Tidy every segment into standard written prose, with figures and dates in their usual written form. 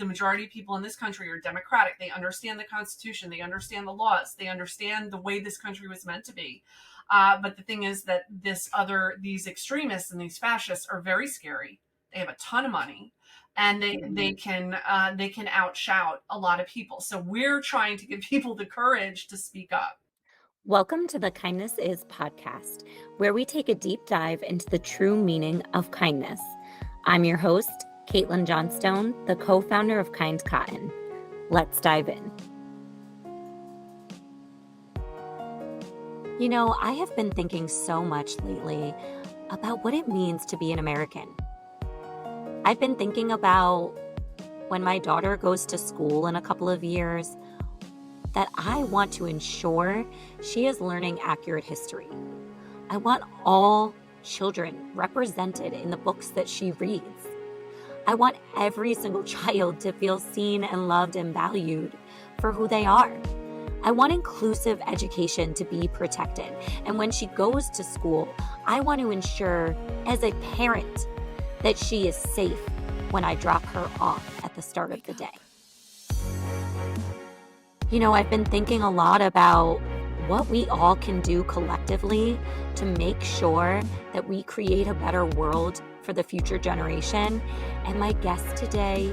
the majority of people in this country are Democratic. They understand the Constitution. They understand the laws. They understand the way this country was meant to be. But the thing is that these extremists and these fascists are very scary. They have a ton of money, and they can outshout a lot of people. So we're trying to give people the courage to speak up. Welcome to the Kindness Is podcast, where we take a deep dive into the true meaning of kindness. I'm your host, Kaitlin Johnstone, the co-founder of Kind Cotton. Let's dive in. You know, I have been thinking so much lately about what it means to be an American. I've been thinking about when my daughter goes to school in a couple of years, that I want to ensure she is learning accurate history. I want all children represented in the books that she reads. I want every single child to feel seen and loved and valued for who they are. I want inclusive education to be protected. And when she goes to school, I want to ensure as a parent that she is safe when I drop her off at the start of the day. You know, I've been thinking a lot about what we all can do collectively to make sure that we create a better world for the future generation. And my guest today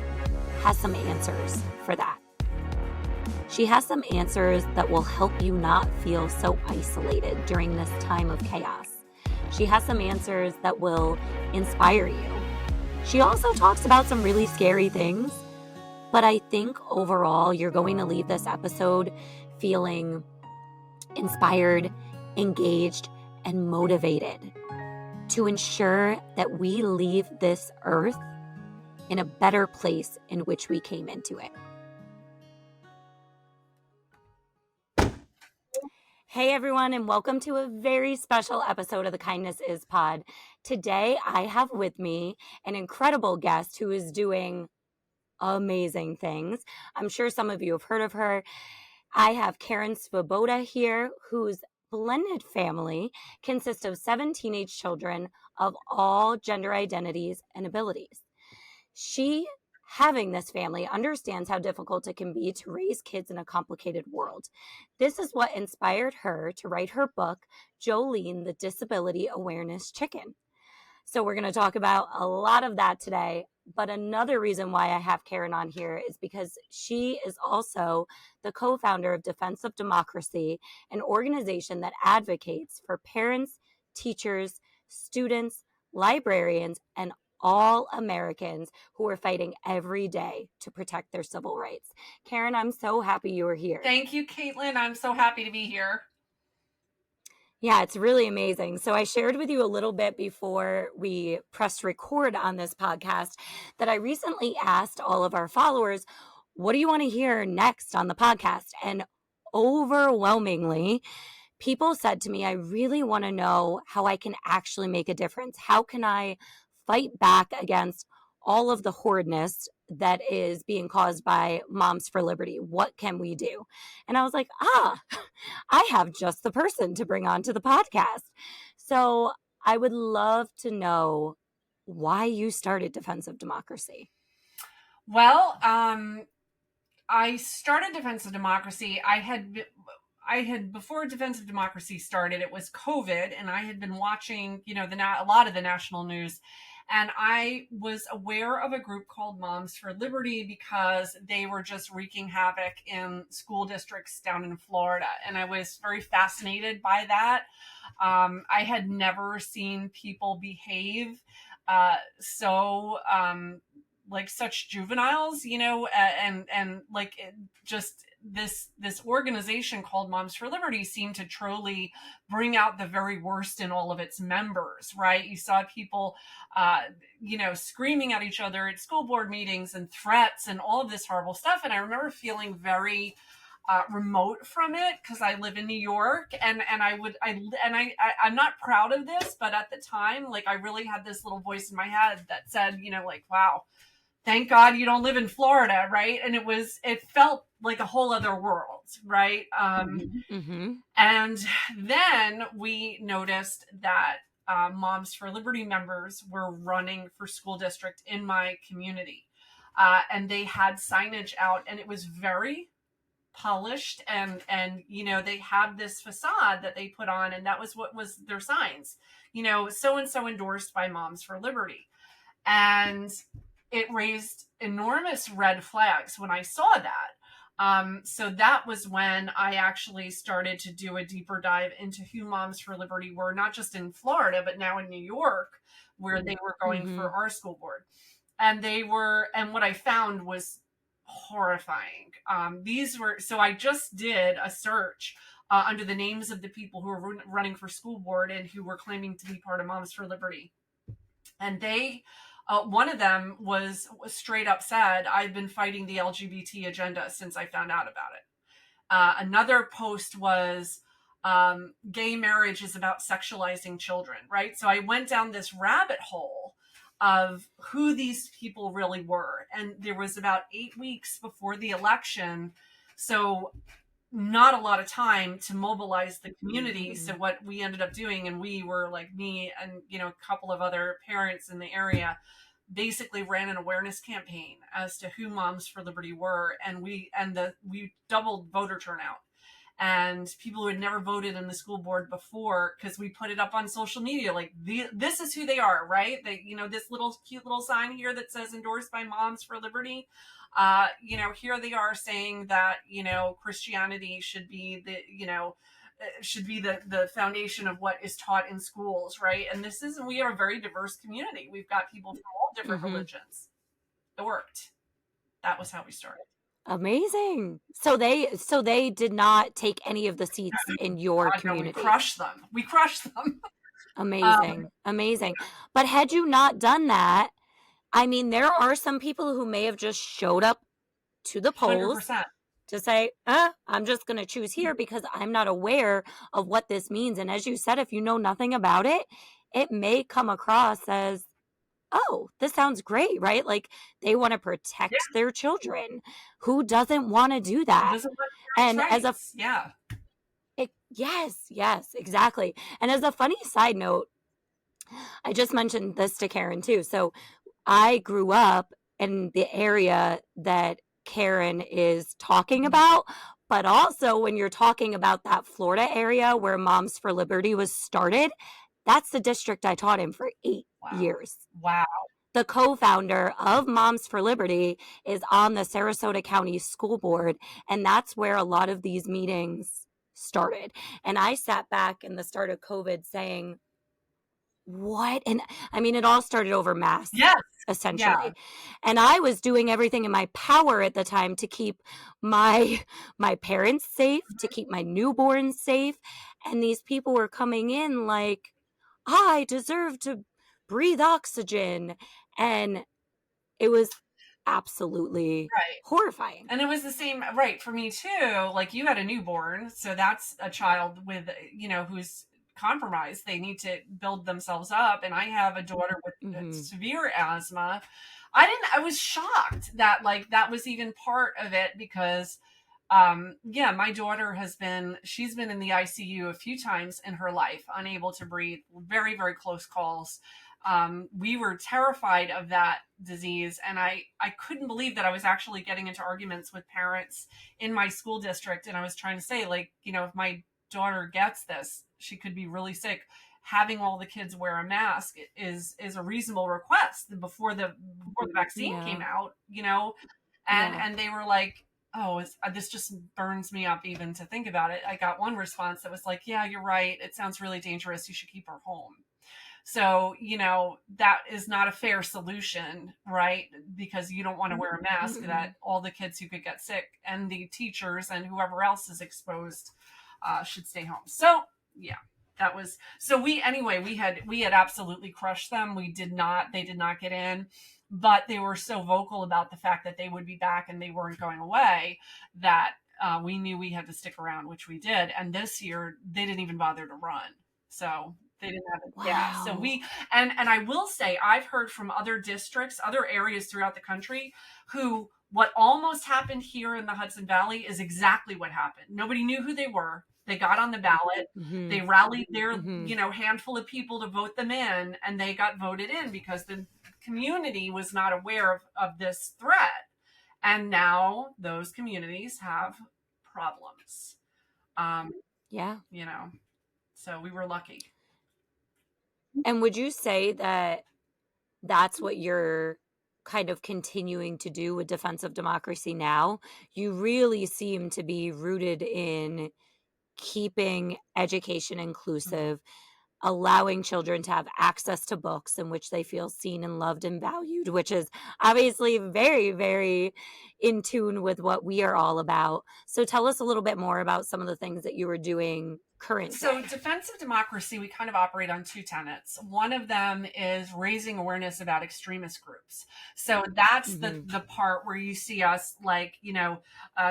has some answers for that. She has some answers that will help you not feel so isolated during this time of chaos. She has some answers that will inspire you. She also talks about some really scary things. But I think overall, you're going to leave this episode feeling inspired, engaged, and motivated to ensure that we leave this earth in a better place in which we came into it. Hey everyone, and welcome to a very special episode of the Kindness Is Pod. Today, I have with me an incredible guest who is doing amazing things. I'm sure some of you have heard of her. I have Karen Svoboda here, whose blended family consists of 7 teenage children of all gender identities and abilities. She, having this family, understands how difficult it can be to raise kids in a complicated world. This is what inspired her to write her book, Jolene, the Disability Awareness Chicken. So we're going to talk about a lot of that today. But another reason why I have Karen on here is because she is also the co-founder of Divisive Democracy, an organization that advocates for parents, teachers, students, librarians, and all Americans who are fighting every day to protect their civil rights. Karen, I'm so happy you are here. Thank you, Kaitlin. I'm so happy to be here. Yeah, it's really amazing. So I shared with you a little bit before we pressed record on this podcast that I recently asked all of our followers, what do you want to hear next on the podcast? And overwhelmingly, people said to me, I really want to know how I can actually make a difference. How can I fight back against all of the horridness that is being caused by Moms for Liberty? What can we do? And I was like, I have just the person to bring on to the podcast. So I would love to know why you started Divisive Democracy. Well, I started Divisive Democracy. I had before Divisive Democracy started, it was COVID, and I had been watching, a lot of the national news. And I was aware of a group called Moms for Liberty because they were just wreaking havoc in school districts down in Florida. And I was very fascinated by that. I had never seen people behave so like such juveniles, and like just this organization called Moms for Liberty seemed to truly bring out the very worst in all of its members, right? You saw people, screaming at each other at school board meetings and threats and all of this horrible stuff. And I remember feeling very remote from it because I live in New York, and I'm not proud of this, but at the time, like I really had this little voice in my head that said, wow, thank God you don't live in Florida, right? And it felt like a whole other world, right? And then we noticed that Moms for Liberty members were running for school district in my community. and they had signage out, and it was very polished, and they had this facade that they put on, and that was what was their signs. So and so endorsed by Moms for Liberty. And it raised enormous red flags when I saw that. So that was when I actually started to do a deeper dive into who Moms for Liberty were, not just in Florida, but now in New York, where they were going for our school board. And what I found was horrifying. So I just did a search under the names of the people who were running for school board and who were claiming to be part of Moms for Liberty. And one of them was straight up said, "I've been fighting the LGBT agenda since I found out about it." Another post was, "Gay marriage is about sexualizing children," right? So I went down this rabbit hole of who these people really were. And there was about 8 weeks before the election. So not a lot of time to mobilize the community. So what we ended up doing, and we were like, me and a couple of other parents in the area, basically ran an awareness campaign as to who Moms for Liberty were, and we doubled voter turnout. And people who had never voted in the school board before, because we put it up on social media, like, this is who they are, right? This cute little sign here that says endorsed by Moms for Liberty. Here they are saying that Christianity should be the foundation of what is taught in schools, right? And we are a very diverse community. We've got people from all different religions. It worked. That was how we started. Amazing. So they did not take any of the seats in your community. No, we crushed them. Amazing. But had you not done that, I mean, there are some people who may have just showed up to the polls 100%. to say, I'm just going to choose here because I'm not aware of what this means. And as you said, if you know nothing about it, it may come across as, oh, this sounds great, right? Like, they want to protect their children. Who doesn't want to do that? And as a yes, exactly. And as a funny side note, I just mentioned this to Karen too. So I grew up in the area that Karen is talking about, but also when you're talking about that Florida area where Moms for Liberty was started, that's the district I taught in for 8 years. Wow. The co-founder of Moms for Liberty is on the Sarasota County School Board, and that's where a lot of these meetings started. And I sat back in the start of COVID saying, what? And I mean, it all started over masks, essentially. Yeah. And I was doing everything in my power at the time to keep my parents safe, to keep my newborns safe. And these people were coming in like, I deserve to breathe oxygen. And it was absolutely horrifying. And it was the same, right, for me too. Like, you had a newborn, so that's a child with, who's compromised. They need to build themselves up. And I have a daughter with severe asthma. I was shocked that that was even part of it, because my daughter she's been in the ICU a few times in her life, unable to breathe, very, very close calls. We were terrified of that disease. And I couldn't believe that I was actually getting into arguments with parents in my school district. And I was trying to say, if my daughter gets this, she could be really sick. Having all the kids wear a mask is a reasonable request before the vaccine came out, and they were like, oh, this just burns me up even to think about it. I got one response that was like, yeah, you're right. It sounds really dangerous. You should keep her home. So, that is not a fair solution, right? Because you don't want to wear a mask that all the kids who could get sick and the teachers and whoever else is exposed should stay home. So, that was, so we had absolutely crushed them. They did not get in, but they were so vocal about the fact that they would be back and they weren't going away, that we knew we had to stick around, which we did. And this year they didn't even bother to run. So they didn't have it. Wow. Yeah. So and I will say, I've heard from other districts, other areas throughout the country, what almost happened here in the Hudson Valley is exactly what happened. Nobody knew who they were. They got on the ballot. They rallied their, handful of people to vote them in, and they got voted in because the community was not aware of this threat. And now those communities have problems. Um, Yeah. you know, so we were lucky. And would you say that that's what you're kind of continuing to do with defensive democracy now? You really seem to be rooted in keeping education Mhm. inclusive, allowing children to have access to books in which they feel seen and loved and valued, which is obviously very, very in tune with what we are all about. So tell us a little bit more about some of the things that you were doing current So, day. defensive democracy, we kind of operate on two tenets. One of them is raising awareness about extremist groups. So that's the Hmm. the part where you see us, like,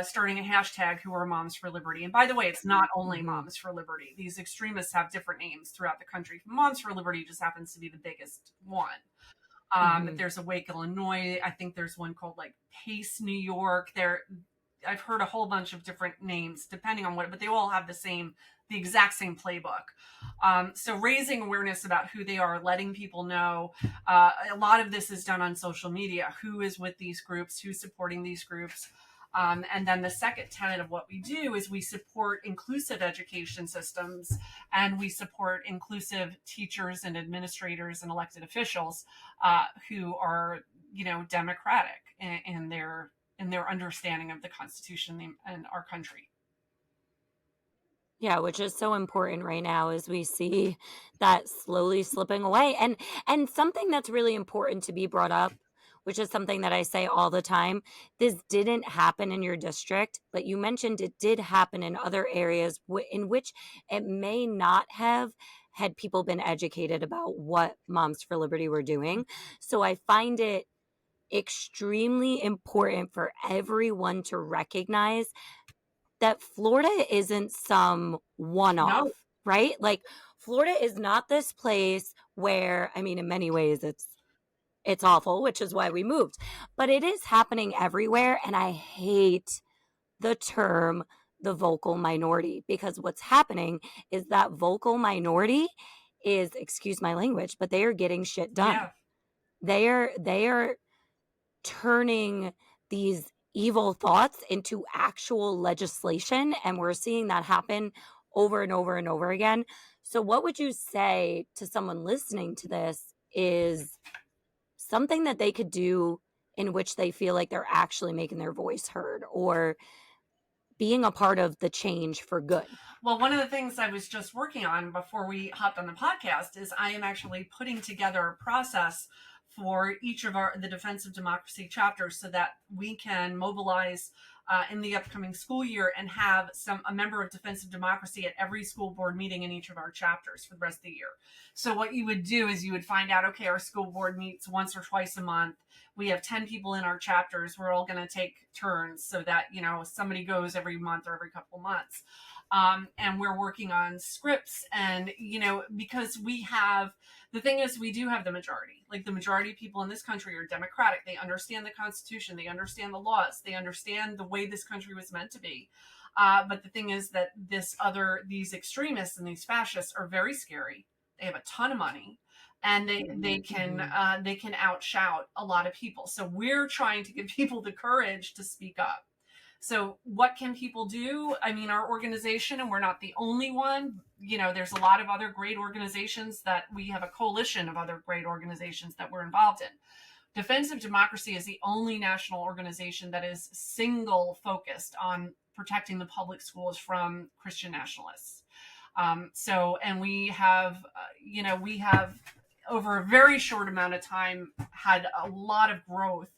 starting a hashtag "Who are Moms for Liberty." And by the way, it's not only Hmm. Moms for Liberty. These extremists have different names throughout the country. Moms for Liberty just happens to be the biggest one. Hmm. There's Awake Illinois. I think there's one called like Pace New York. I've heard a whole bunch of different names depending on what, but they all have the exact same playbook. So raising awareness about who they are, letting people know. A lot of this is done on social media. Who is with these groups? Who's supporting these groups? And then the second tenet of what we do is we support inclusive education systems, and we support inclusive teachers and administrators and elected officials who are, democratic in their understanding of the Constitution and our country. Yeah, which is so important right now as we see that slowly slipping away. And something that's really important to be brought up, which is something that I say all the time, this didn't happen in your district, but you mentioned it did happen in other areas in which it may not have had people been educated about what Moms for Liberty were doing. So I find it extremely important for everyone to recognize that Florida isn't some one No, off, right? Like Florida is not this place where, I mean, in many ways it's awful, which is why we moved. But it is happening everywhere, and I hate the term the vocal minority, because what's happening is that vocal minority is, excuse my language, but they are getting shit done. yeah. They are turning these evil thoughts into actual legislation. And we're seeing that happen over and over and over again. So, what would you say to someone listening to this is something that they could do in which they feel like they're actually making their voice heard or being a part of the change for good? Well, one of the things I was just working on before we hopped on the podcast is I am actually putting together a process for each of the defensive democracy chapters so that we can mobilize in the upcoming school year and have a member of defensive democracy at every school board meeting in each of our chapters for the rest of the year. So what you would do is you would find out, okay, our school board meets once or twice a month. We have 10 people in our chapters. We're all going to take turns so that, somebody goes every month or every couple months. And we're working on scripts. And, because the thing is, we do have the majority. Like, the majority of people in this country are democratic. They understand the Constitution, they understand the laws, they understand the way this country was meant to be. But the thing is that these extremists and these fascists are very scary. They have a ton of money, and they can outshout a lot of people. So we're trying to give people the courage to speak up. So, what can people do? I mean, our organization, and we're not the only one, there's a lot of other great organizations that we have a coalition of other great organizations that we're involved in. Defensive Democracy is the only national organization that is single focused on protecting the public schools from Christian nationalists. And we have over a very short amount of time had a lot of growth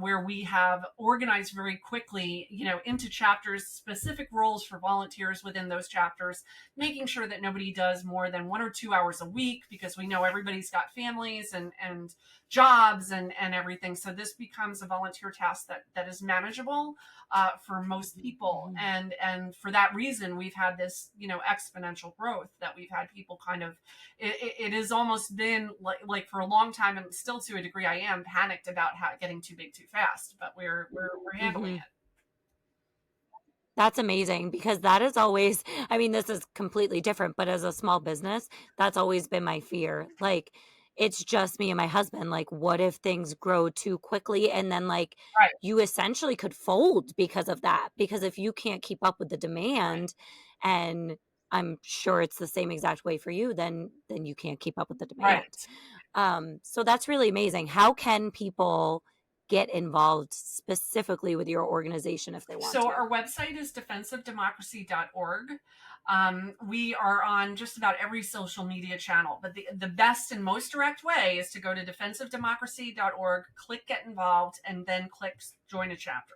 where we have organized very quickly, into chapters, specific roles for volunteers within those chapters, making sure that nobody does more than 1 or 2 hours a week because we know everybody's got families and jobs and everything. So this becomes a volunteer task that is manageable for most people, Mhm. and for that reason, we've had this exponential growth that we've had people kind of. It has almost been like for a long time, and still to a degree, I am panicked about how getting too big too fast, but we're handling Mhm. it. That's amazing because that is always, I mean, this is completely different, but as a small business, that's always been my fear. Like, it's just me and my husband. Like, what if things grow too quickly? And then, like, Right, you essentially could fold because of that. Because if you can't keep up with the right, demand, and I'm sure it's the same exact way for you, then you can't keep up with the demand. right. So that's really amazing. How can people get involved specifically with your organization if they want So to? our website is defensivedemocracy.org. We are on just about every social media channel, but the best and most direct way is to go to defensivedemocracy.org, click get involved, and then click join a chapter.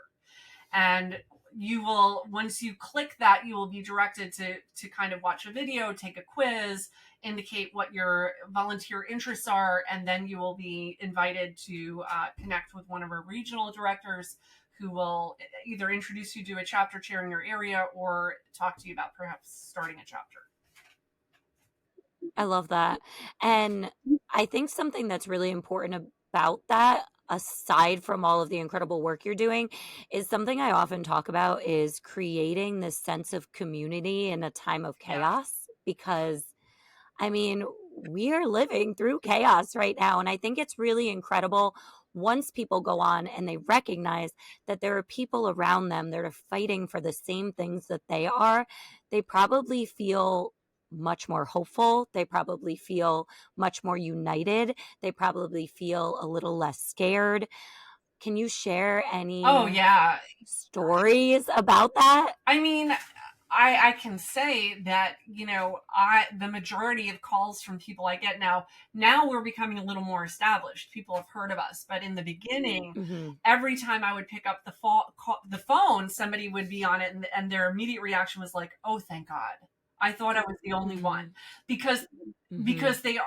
And you will, once you click that, you will be directed to kind of watch a video, take a quiz, indicate what your volunteer interests are, and then you will be invited to connect with one of our regional directors who will either introduce you to a chapter chair in your area or talk to you about perhaps starting a chapter. I love that. And I think something that's really important about that, aside from all of the incredible work you're doing, is something I often talk about is creating this sense of community in a time of Yeah. chaos. Because, I mean, we are living through chaos right now. And I think it's really incredible once people go on and they recognize that there are people around them that are fighting for the same things that they are. They probably feel much more hopeful. They probably feel much more united. They probably feel a little less scared. Can you share Oh, any yeah. stories about that? I mean, I can say that, I the majority of calls from people I get now we're becoming a little more established. People have heard of us, but in the beginning, Hmm. every time I would pick up the phone, somebody would be on it, and their immediate reaction was like, "Oh, thank God. I thought I was the only one." Hmm. Because Hmm. because they are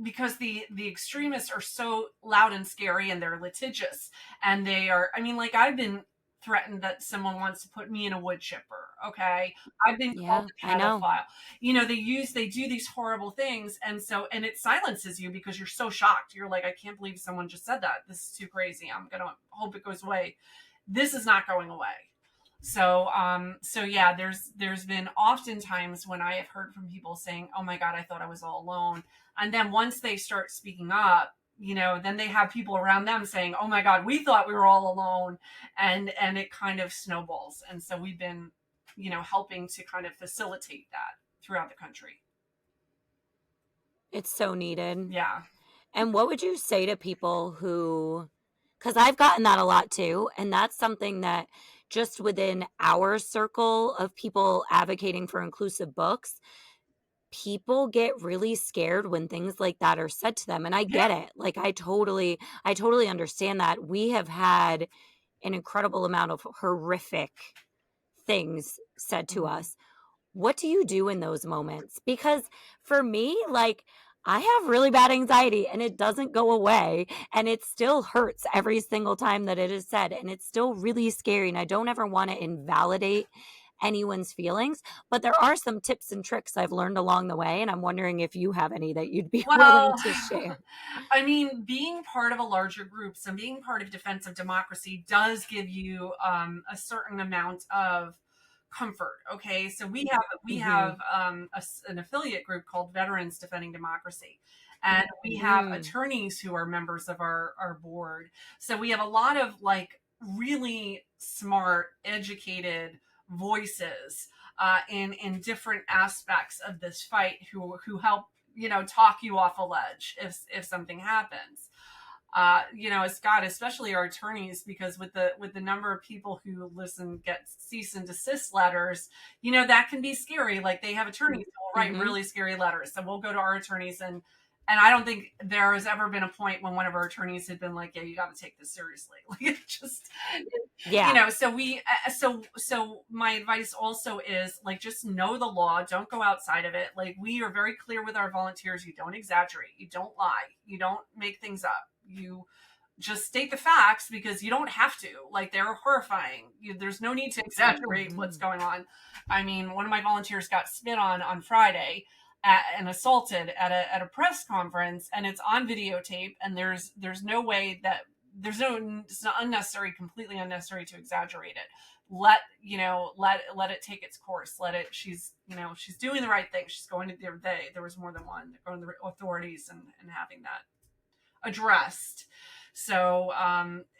because the extremists are so loud and scary, and they're litigious, and they are, I mean, like, I've been threatened that someone wants to put me in a wood chipper. Okay, I've been called Yeah, a I know. pedophile. They do these horrible things, and it silences you because you're so shocked. You're like, I can't believe someone just said that. This is too crazy. I'm gonna hope it goes away. This is not going away. So yeah, there's been often times when I have heard from people saying, "Oh my God, I thought I was all alone," and then once they start speaking up, then they have people around them saying, "Oh my God, we thought we were all alone," and it kind of snowballs. And so we've been, helping to kind of facilitate that throughout the country. It's so needed. Yeah, And what would you say to people who, because I've gotten that a lot too, and that's something that just within our circle of people advocating for inclusive books, people get really scared when things like that are said to them. And I yeah. get it. Like I totally understand that. We have had an incredible amount of horrific things said to Mhm. us. What do you do in those moments? Because for me, like, I have really bad anxiety and it doesn't go away. And it still hurts every single time that it is said. And it's still really scary. And I don't ever want to invalidate anyone's feelings. But there are some tips and tricks I've learned along the way. And I'm wondering if you have any that you'd be willing Well, to share. I mean, being part of a larger group, so being part of defensive democracy does give you a certain amount of comfort. Okay, so we have Hmm. an affiliate group called Veterans Defending Democracy, and we have Mm. attorneys who are members of our board. So we have a lot of, like, really smart, educated voices in different aspects of this fight who help, talk you off a ledge if something happens. Scott, especially our attorneys, because with the number of people who get cease and desist letters, that can be scary. Like, they have attorneys who will write Hmm. really scary letters, so we'll go to our attorneys, and I don't think there has ever been a point when one of our attorneys had been like, "Yeah, you got to take this seriously." Like, it just, Yeah. so my advice also is, like, just know the law, don't go outside of it. Like, we are very clear with our volunteers: you don't exaggerate, you don't lie, you don't make things up, you just state the facts, because you don't have to. Like, they're horrifying. There's no need to exaggerate what's Hmm. going on. I mean, one of my volunteers got spit on Friday and assaulted at a press conference, and it's on videotape, and there's no way that it's not unnecessary, completely unnecessary to exaggerate it. Let it take its course. She's doing the right thing. She's going to there was more than one. They're going to the authorities and having that addressed. So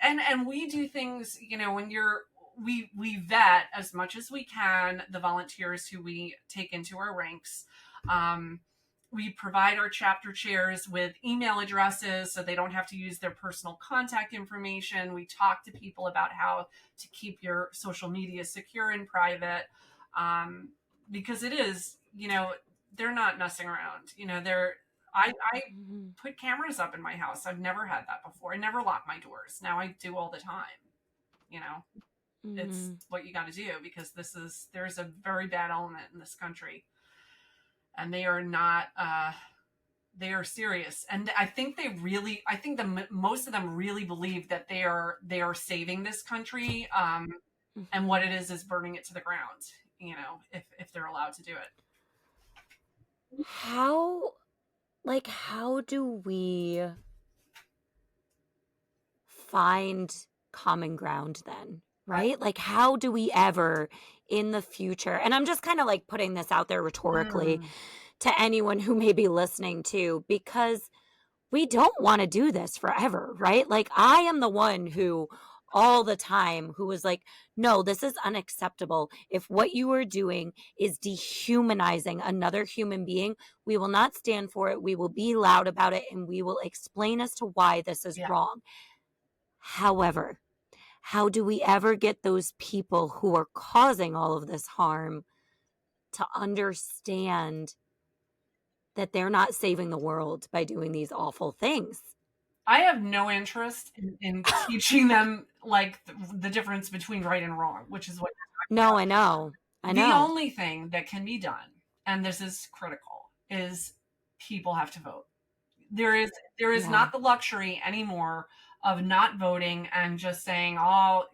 and we do things, when we vet as much as we can the volunteers who we take into our ranks. We provide our chapter chairs with email addresses so they don't have to use their personal contact information. We talk to people about how to keep your social media secure and private, because it is, they're not messing around. I Mhm. put cameras up in my house. I've never had that before. I never lock my doors. Now I do all the time. You know, it's Mhm. what you got to do because there's a very bad element in this country, and they are not. They are serious, and I think most of them really believe that they are saving this country, and what it is burning it to the ground. If they're allowed to do it. How, like, how do we find common ground then? I, Right? Like, how do we ever in the future? And I'm just kind of like putting this out there rhetorically mm, to anyone who may be listening to, because we don't want to do this forever, right? Like, I am the one who all the time who was like, no, this is unacceptable. If what you are doing is dehumanizing another human being, we will not stand for it. We will be loud about it and we will explain as to why this is yeah, wrong. However, how do we ever get those people who are causing all of this harm to understand that they're not saving the world by doing these awful things? I have no interest in teaching them like the difference between right and wrong, which is what No, I know. I the know. only thing that can be done, and this is critical, is people have to vote. There is Yeah. not the luxury anymore of not voting and just saying, oh,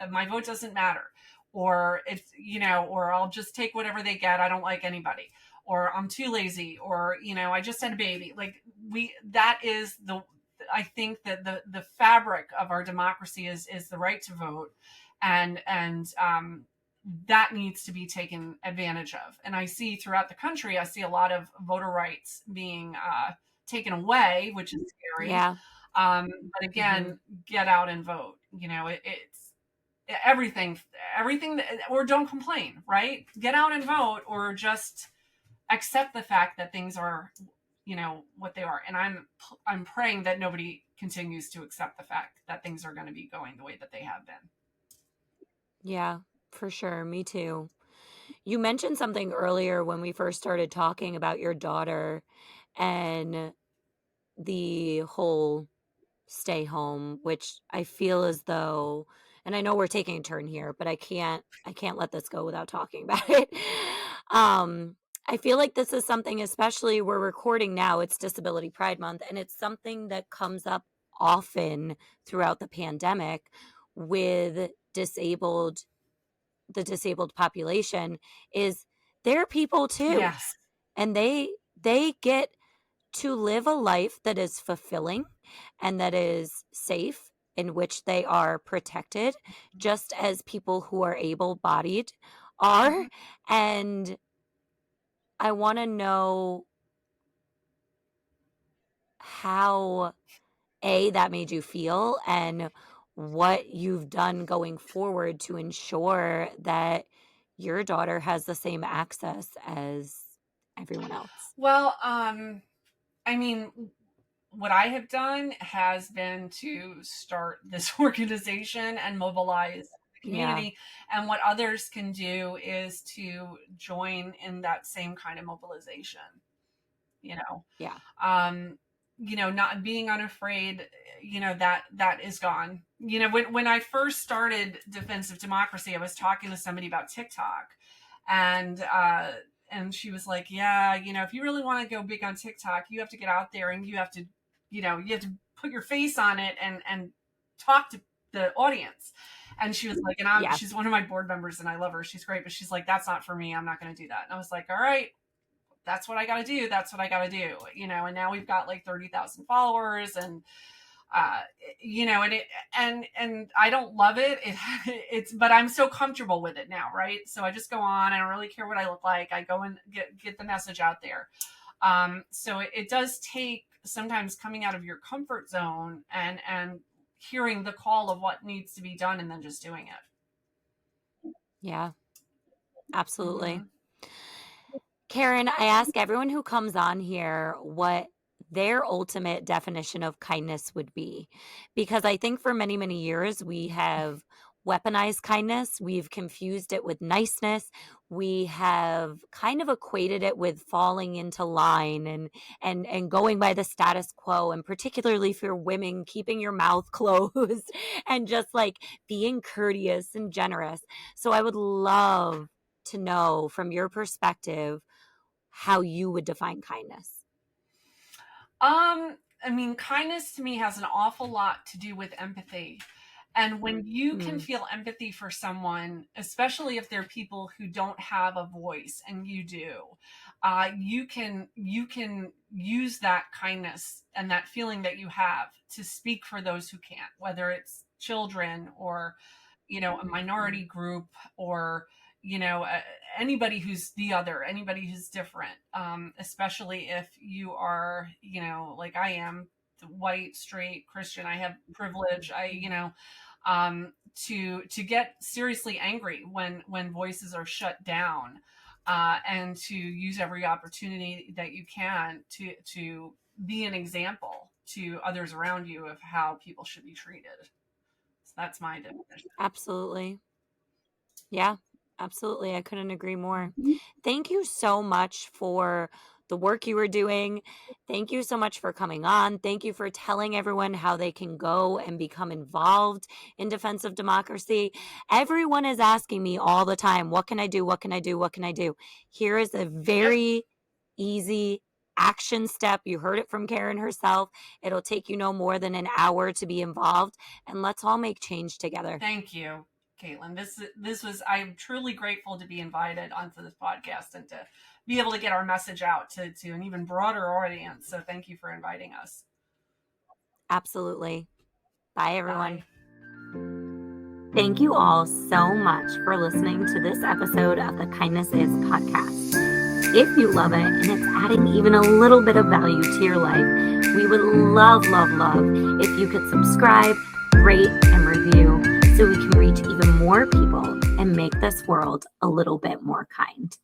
my vote doesn't matter, or or I'll just take whatever they get. I don't like anybody, or I'm too lazy, or I just had a baby. Like we that is the I think that the fabric of our democracy is the right to vote, and that needs to be taken advantage of. And I see throughout the country, I see a lot of voter rights being taken away, which is scary. Yeah. But Hmm. again, get out and vote. It's everything, or don't complain, right? Get out and vote, or just accept the fact that things are, what they are. And I'm praying that nobody continues to accept the fact that things are going to be going the way that they have been. Yeah, for sure. Me too. You mentioned something earlier when we first started talking about your daughter and the whole stay home, which I feel as though, and I know we're taking a turn here, but I can't let this go without talking about it. Um, I feel like this is something, especially we're recording now, it's Disability Pride Month, and it's something that comes up often throughout the pandemic with the disabled population is they're people too, Yes. and they get to live a life that is fulfilling and that is safe, in which they are protected, just as people who are able bodied are. Mhm. And I want to know how that made you feel and what you've done going forward to ensure that your daughter has the same access as everyone else. Well, I mean, what I have done has been to start this organization and mobilize the Yeah. community. And what others can do is to join in that same kind of mobilization, you know. Yeah. Um, not being unafraid, that is gone. When I first started Defensive Democracy, I was talking to somebody about TikTok, and she was like, yeah, if you really want to go big on TikTok, you have to get out there and you have to put your face on it and talk to the audience. And she was like, and Yeah. she's one of my board members and I love her. She's great, but she's like, that's not for me. I'm not going to do that. And I was like, all right, that's what I got to do. That's what I got to do. And now we've got like 30,000 followers, and you know, and I don't love it. It's, but I'm so comfortable with it now, right? So I just go on. I don't really care what I look like. I go and get the message out there. So it does take sometimes coming out of your comfort zone and hearing the call of what needs to be done and then just doing it. Yeah, absolutely. Mm-hmm. Karen, I ask everyone who comes on here what their ultimate definition of kindness would be. Because I think for many, many years we have weaponized kindness. We've confused it with niceness. We have kind of equated it with falling into line and going by the status quo, and particularly for women, keeping your mouth closed and just like being courteous and generous. So I would love to know from your perspective how you would define kindness. I mean, kindness to me has an awful lot to do with empathy. And when you can Mm, feel empathy for someone, especially if they're people who don't have a voice and you do, you can use that kindness and that feeling that you have to speak for those who can't, whether it's children or, you know, a minority group, or, you know, anybody who's the other, anybody who's different, especially if you are, you know, like I am, white, straight, Christian. I have privilege. I, you know, to get seriously angry when voices are shut down, and to use every opportunity that you can to be an example to others around you of how people should be treated. So that's my definition. absolutely. Yeah, absolutely. I couldn't agree more. Mhm. Thank you so much for the work you were doing. Thank you so much for coming on. Thank you for telling everyone how they can go and become involved in defense of democracy. Everyone is asking me all the time, what can I do? What can I do? What can I do? Here is a Yep. very easy action step. You heard it from Karen herself. It'll take you no more than an hour to be involved, and let's all make change together. Thank you, Caitlin. This was, I'm truly grateful to be invited onto this podcast and to be able to get our message out to an even broader audience. So thank you for inviting us. Absolutely. Bye, everyone. Bye. Thank you all so much for listening to this episode of the Kindness Is podcast. If you love it and it's adding even a little bit of value to your life, we would love, love, love if you could subscribe, rate, and review so we can reach even more people and make this world a little bit more kind.